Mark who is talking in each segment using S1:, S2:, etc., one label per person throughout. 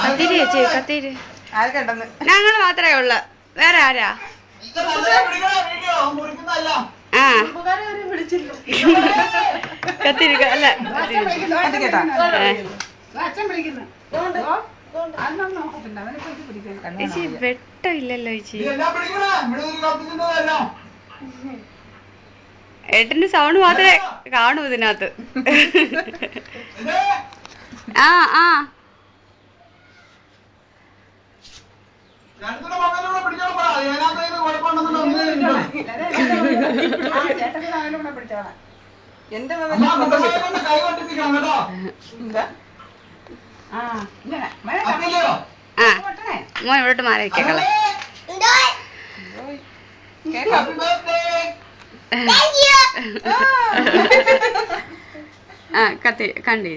S1: കത്തിരി ചേച്ചി കത്തിരി ഞങ്ങള് മാത്രമേ ഉള്ളു വേറെ ആരാ ആ കത്തിരി അല്ല ചേച്ചി വെട്ടമില്ലല്ലോ ചേച്ചി ഏട്ടന്റെ സൗണ്ട് മാത്രമേ കാണൂ ഇതിനകത്ത് ആ ആ
S2: എന്റെ
S1: മോൻ ഇവിടോട്ട് മാറി വെക്കേക്കളെ ആ കത്തി കണ്ടി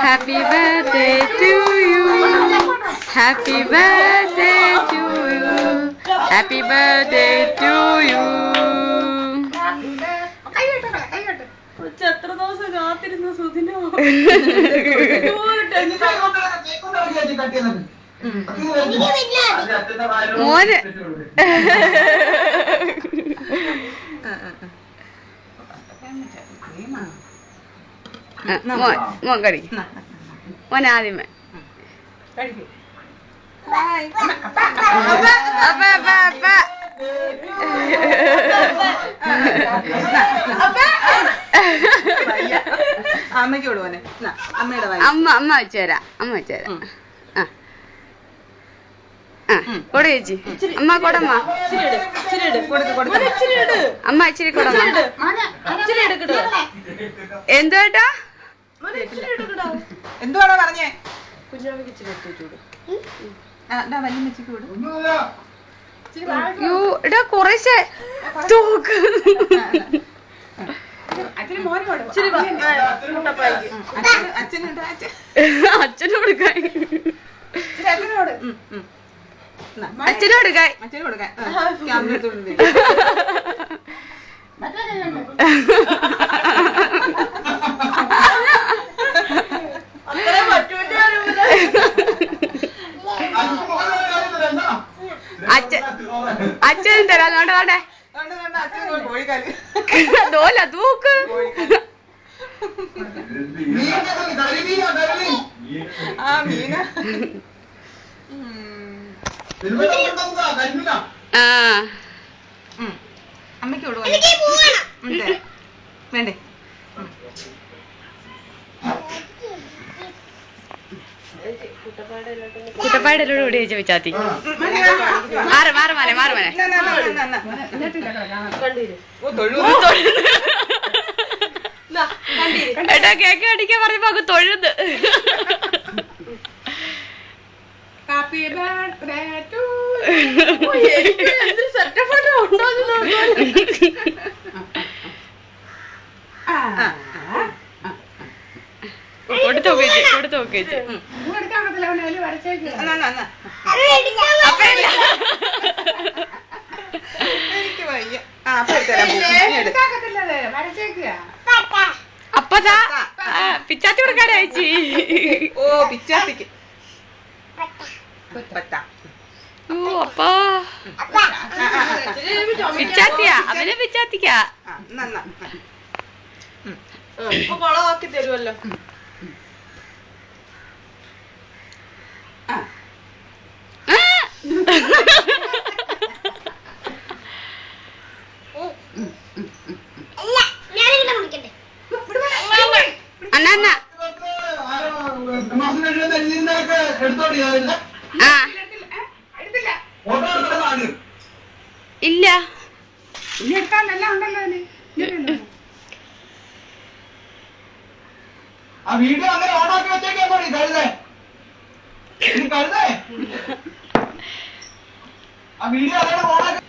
S1: Happy birthday to you. Happy birthday to you. Happy birthday to you.
S2: എത്ര ദിവസം കാത്തിരുന്ന സുധിനോ
S1: മോന് മോൻ കഴിക്കും മോൻ ആദ്യമേ
S2: അമ്മയ്ക്ക് കൊടുവനെ അമ്മയുടെ
S1: അമ്മ വെച്ചുതരാം അമ്മ വെച്ചുതരാം ആ കൊട ചേച്ചി അമ്മ കൊടമ്മ അമ്മ ഇച്ചിരി കൊടമ്മ എന്തുവേട്ടാ
S2: എന്തുവാണോ പറഞ്ഞേ കുഞ്ഞാവിക്ക് ഇച്ചിരി എടുത്തുവെച്ചോട് വല്യമ്മച്ചിക്ക് കൊടു
S1: എടാ കുറേശ്ശെ തോക്ക് അച്ഛനോട് അച്ഛനോട് അച്ഛനും തരാം നോട്ടെ നോല തൂക്ക്
S2: അമ്മയ്ക്ക് വേണ്ടേ
S1: കുട്ടപ്പാടിലോട് കൂടി ചോദിച്ചാ വിച്ചാത്തി മാറ് മോനെ ഏട്ടാ കേക്ക് അടിക്കാൻ പറഞ്ഞപ്പോ അങ്ങ് തൊഴുത് കൊടുത്തു നോക്കിച്ചു അപ്പതാ പിച്ചാത്തി കൊടുക്കാനാ ചേച്ചി
S2: ഓ പിച്ചാത്തിക്ക്
S1: ഓ അപ്പാ പിച്ചാത്തിയാ അവനെ പിച്ചാത്തിക്കാ
S2: കൊളവാക്കി തരുമല്ലോ
S1: അണ്ണ ഇല്ല
S3: ആ വീഡിയോ അങ്ങനെ ഓണാക്കി വെച്ചേക്കാൻ മതി കഴുതേ ആ വീഡിയോ അങ്ങനെ ഓണാക്കി